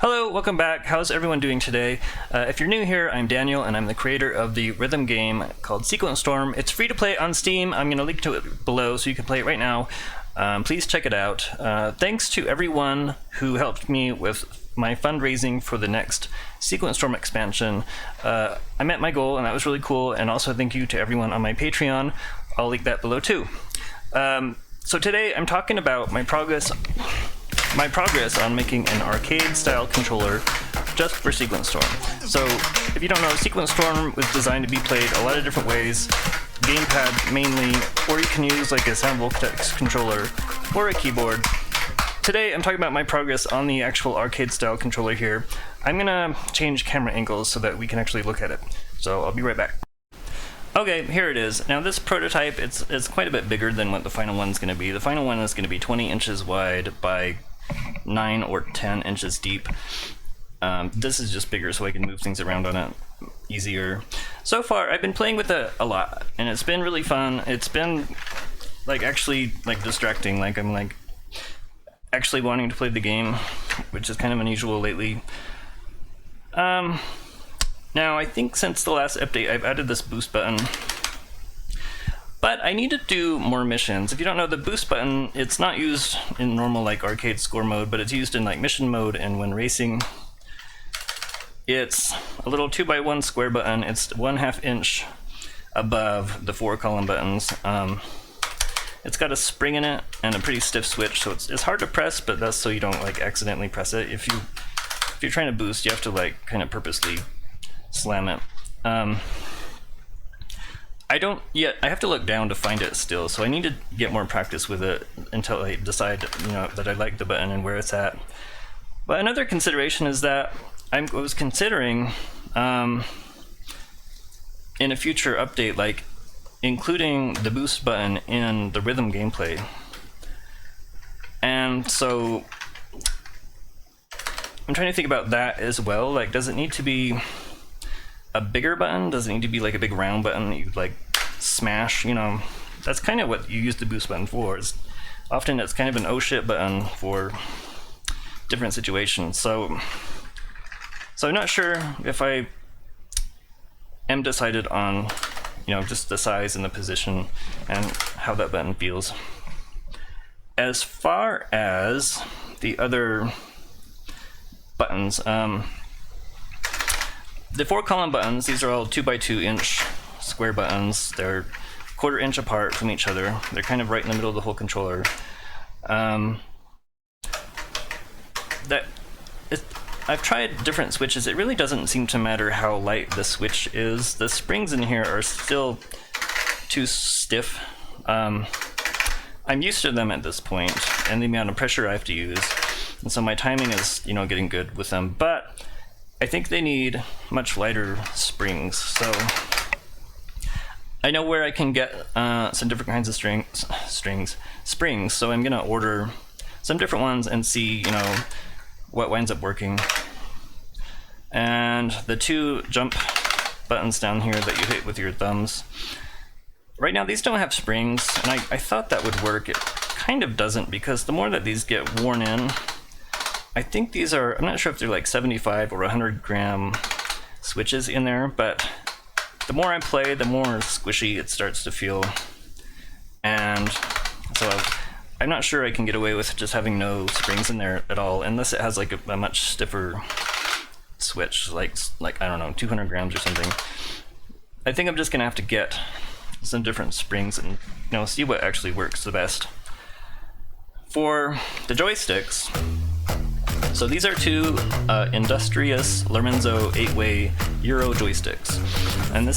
Hello, welcome back. How's everyone doing today? If you're new here, I'm Daniel, and I'm the creator of the rhythm game called Sequence Storm. It's free to play on Steam. I'm going to link to it below so you can play it right now. Please check it out. Thanks to everyone who helped me with my fundraising for the next Sequence Storm expansion. I met my goal, and that was really cool. And also thank you to everyone on my Patreon. I'll link that below too. So today I'm talking about my progress on making an arcade-style controller just for Sequence Storm. So, if you don't know, Sequence Storm was designed to be played a lot of different ways, gamepad mainly, or you can use like a Sound Voltex controller or a keyboard. Today, I'm talking about my progress on the actual arcade-style controller here. I'm gonna change camera angles so that we can actually look at it. So, I'll be right back. Okay, here it is. Now this prototype, it's quite a bit bigger than what the final one's gonna be. The final one is gonna be 20 inches wide by 9 or 10 inches deep. This is just bigger so I can move things around on it easier. So far I've been playing with it a lot and it's been really fun. It's been actually distracting, I'm actually wanting to play the game, which is kind of unusual lately. Now I think since the last update I've added this boost button. But I need to do more missions. If you don't know, the boost button, it's not used in normal arcade score mode, but it's used in mission mode and when racing. It's a little 2x1 square button. It's 1/2 inch above the 4-column buttons. It's got a spring in it and a pretty stiff switch, so it's hard to press, but that's so you don't accidentally press it. If you're trying to boost, you have to kind of purposely slam it. I have to look down to find it still, so I need to get more practice with it until I decide, that I like the button and where it's at. But another consideration is that I was considering, in a future update, including the boost button in the rhythm gameplay. And so, I'm trying to think about that as well. Does it need to be a bigger button? Does it need to be a big round button that you smash? That's kind of what you use the boost button for. Often it's kind of an oh shit button for different situations. So I'm not sure if I am decided on just the size and the position and how that button feels. As far as the other buttons, the 4-column buttons, these are all 2x2 inch square buttons. They're 1/4 inch apart from each other. They're kind of right in the middle of the whole controller. I've tried different switches. It really doesn't seem to matter how light the switch is. The springs in here are still too stiff. I'm used to them at this point and the amount of pressure I have to use. And so my timing is, getting good with them. But I think they need much lighter springs, so I know where I can get some different kinds of springs, so I'm gonna order some different ones and see, what winds up working. And the 2 jump buttons down here that you hit with your thumbs, right now these don't have springs, and I thought that would work. It kind of doesn't, because the more that these get worn in, I think these are, I'm not sure if they're 75 or 100 gram switches in there, but the more I play, the more squishy it starts to feel. And so I'm not sure I can get away with just having no springs in there at all, unless it has a much stiffer switch, I don't know, 200 grams or something. I think I'm just gonna have to get some different springs and see what actually works the best. For the joysticks, so these are 2 Industrious Lorenzo 8-way Euro joysticks. And it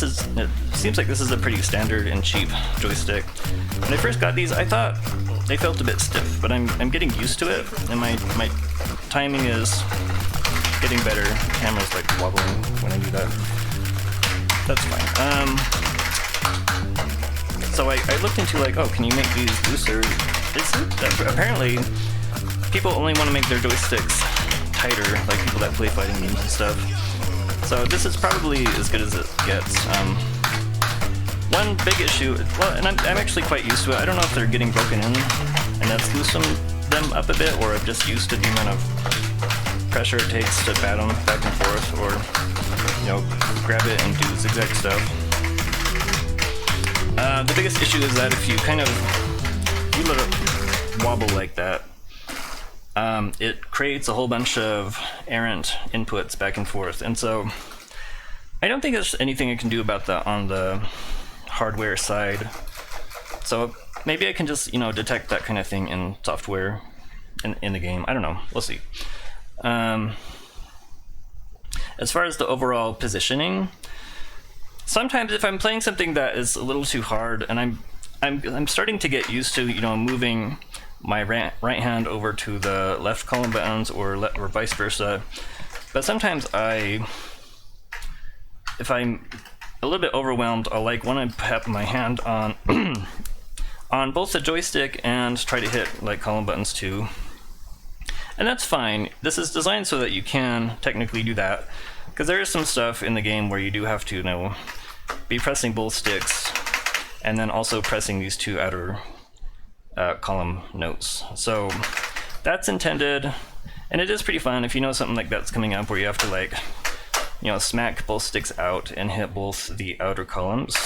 seems like this is a pretty standard and cheap joystick. When I first got these, I thought they felt a bit stiff, but I'm getting used to it, and my timing is getting better. The camera's wobbling when I do that. That's fine. So I looked into oh, can you make these looser? Apparently, people only want to make their joysticks tighter, people that play fighting games and stuff. So this is probably as good as it gets. One big issue, and I'm actually quite used to it. I don't know if they're getting broken in, and that's loosened them up a bit, or I'm just used to the amount of pressure it takes to bat them back and forth, or grab it and do zigzag stuff. The biggest issue is that if you you let it wobble like that, it creates a whole bunch of errant inputs back and forth, and so I don't think there's anything I can do about that on the hardware side. So maybe I can just detect that kind of thing in software in the game. I don't know. We'll see. As far as the overall positioning, sometimes if I'm playing something that is a little too hard, and I'm starting to get used to moving my right hand over to the left column buttons or vice versa, but sometimes if I'm a little bit overwhelmed, I'll want to have my hand on on both the joystick and try to hit column buttons too. And that's fine. This is designed so that you can technically do that, because there is some stuff in the game where you do have to be pressing both sticks and then also pressing these two outer column notes. So that's intended, and it is pretty fun if you know something like that's coming up where you have to smack both sticks out and hit both the outer columns.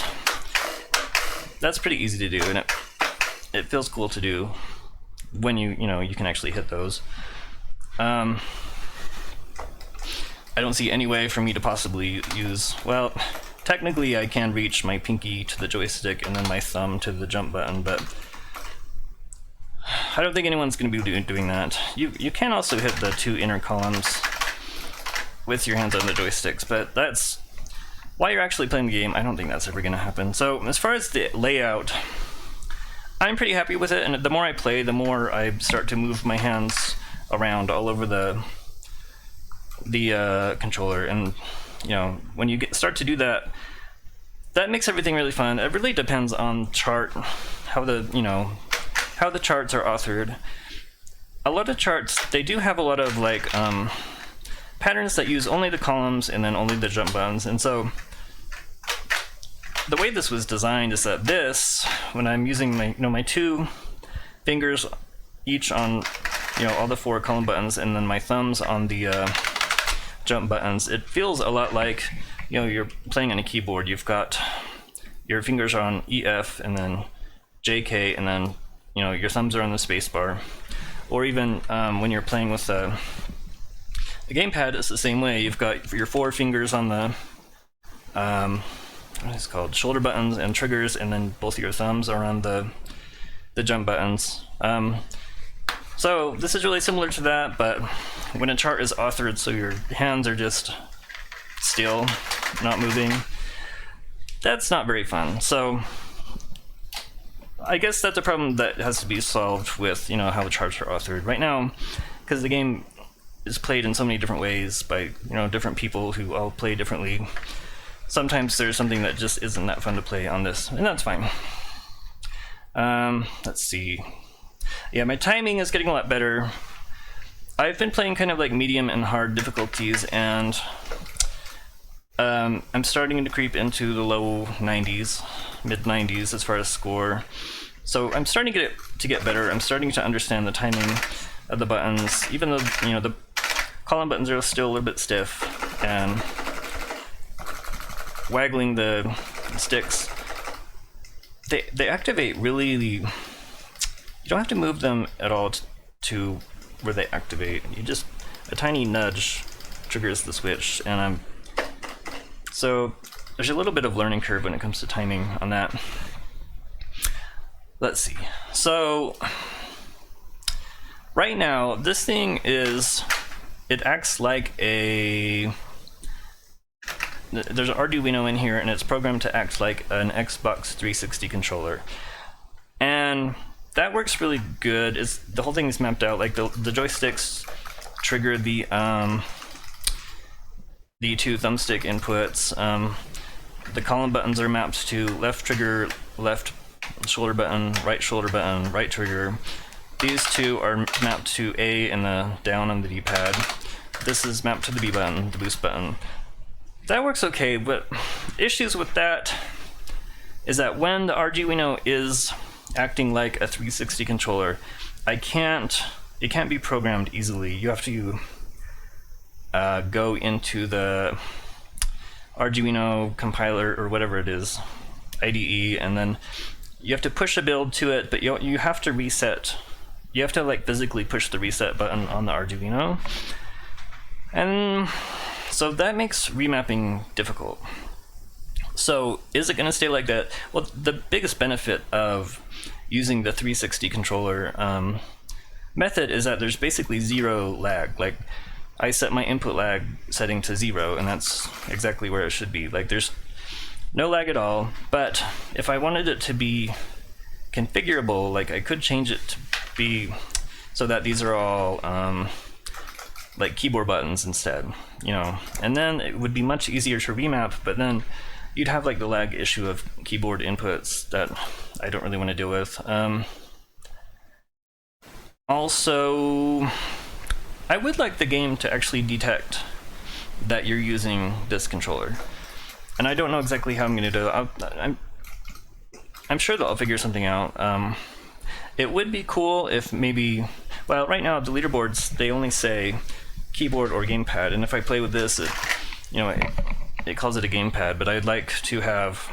That's pretty easy to do, and it feels cool to do when you can actually hit those. I don't see any way for me to possibly use, well, technically I can reach my pinky to the joystick and then my thumb to the jump button, but I don't think anyone's going to be doing that. You can also hit the two inner columns with your hands on the joysticks, but that's, while you're actually playing the game, I don't think that's ever going to happen. So as far as the layout, I'm pretty happy with it, and the more I play, the more I start to move my hands around all over the controller, and when you start to do that, that makes everything really fun. It really depends on chart, how the charts are authored. A lot of charts, they do have a lot of patterns that use only the columns and then only the jump buttons, and so the way this was designed is that this, when I'm using my two fingers each on all the four column buttons and then my thumbs on the jump buttons, it feels a lot like you're playing on a keyboard. You've got your fingers are on EF and then JK, and then your thumbs are on the space bar. Or even when you're playing with the gamepad, it's the same way. You've got your four fingers on the what is it called, shoulder buttons and triggers, and then both of your thumbs are on the jump buttons. So this is really similar to that, but when a chart is authored so your hands are just still, not moving, that's not very fun. So I guess that's a problem that has to be solved with how the charts are authored. Right now, because the game is played in so many different ways by different people who all play differently, sometimes there's something that just isn't that fun to play on this, and that's fine. Let's see. Yeah, my timing is getting a lot better. I've been playing kind of medium and hard difficulties, and I'm starting to creep into the low 90s, mid 90s as far as score. So I'm starting to get better. I'm starting to understand the timing of the buttons, even though the column buttons are still a little bit stiff, and waggling the sticks, they activate really. You don't have to move them at all to where they activate. You just, a tiny nudge triggers the switch, and so there's a little bit of learning curve when it comes to timing on that. Let's see. So right now, this thing it acts like there's an Arduino in here, and it's programmed to act like an Xbox 360 controller. And that works really good. The whole thing is mapped out. The joysticks trigger the two thumbstick inputs. The column buttons are mapped to left trigger, left shoulder button, right trigger. These two are mapped to A and the down on the D-pad. This is mapped to the B button, the boost button. That works okay, but issues with that is that when the Arduino is acting like a 360 controller, it can't be programmed easily. You have to go into the Arduino compiler or whatever it is, IDE, and then you have to push a build to it, but you have to reset. You have to like physically push the reset button on the Arduino. And so that makes remapping difficult. So is it going to stay like that? Well, the biggest benefit of using the 360 controller method is that there's basically zero lag. Like, I set my input lag setting to 0, and that's exactly where it should be. Like, there's no lag at all, but if I wanted it to be configurable, like I could change it to be so that these are all like keyboard buttons instead, you know, and then it would be much easier to remap, but then you'd have like the lag issue of keyboard inputs that I don't really want to deal with. Also, I would like the game to actually detect that you're using this controller. And I don't know exactly how I'm going to do it. I'm sure that I'll figure something out. It would be cool if maybe, well, right now the leaderboards, they only say keyboard or gamepad, and if I play with this, it calls it a gamepad, but I'd like to have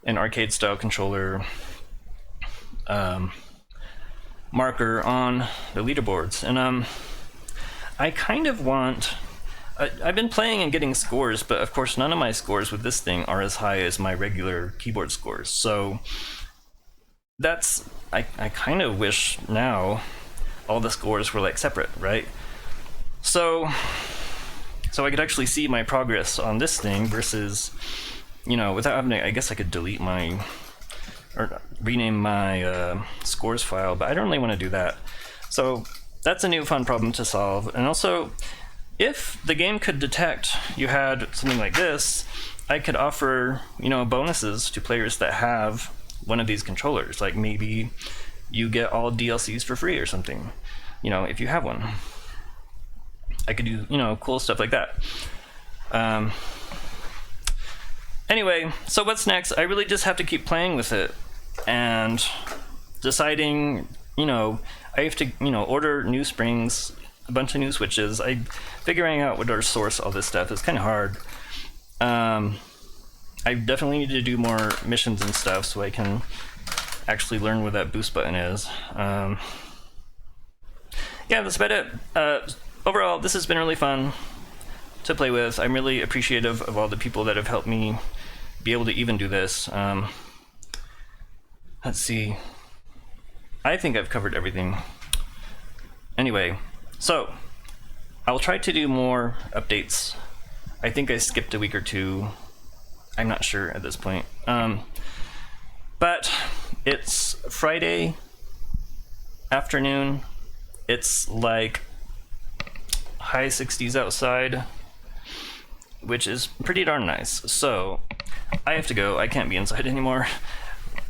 an arcade-style controller marker on the leaderboards. And I kind of want... I've been playing and getting scores, but of course none of my scores with this thing are as high as my regular keyboard scores. So that's... I kind of wish now all the scores were like separate, right? So I could actually see my progress on this thing versus, you know, without having to... I guess I could delete my... or rename my scores file, but I don't really want to do that. So that's a new fun problem to solve. And also, if the game could detect you had something like this, I could offer, you know, bonuses to players that have one of these controllers. Like maybe you get all DLCs for free or something, you know, if you have one. I could do, you know, cool stuff like that. Anyway, so what's next? I really just have to keep playing with it and deciding, you know, I have to, you know, order new springs, a bunch of new switches. Figuring out what to source all this stuff is kind of hard. I definitely need to do more missions and stuff so I can actually learn where that boost button is. Yeah, that's about it. Overall, this has been really fun to play with. I'm really appreciative of all the people that have helped me be able to even do this. Let's see. I think I've covered everything. Anyway, so I'll try to do more updates. I think I skipped a week or two. I'm not sure at this point. But it's Friday afternoon. It's like high 60s outside, which is pretty darn nice. So I have to go. I can't be inside anymore.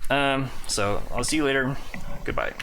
So I'll see you later. Goodbye.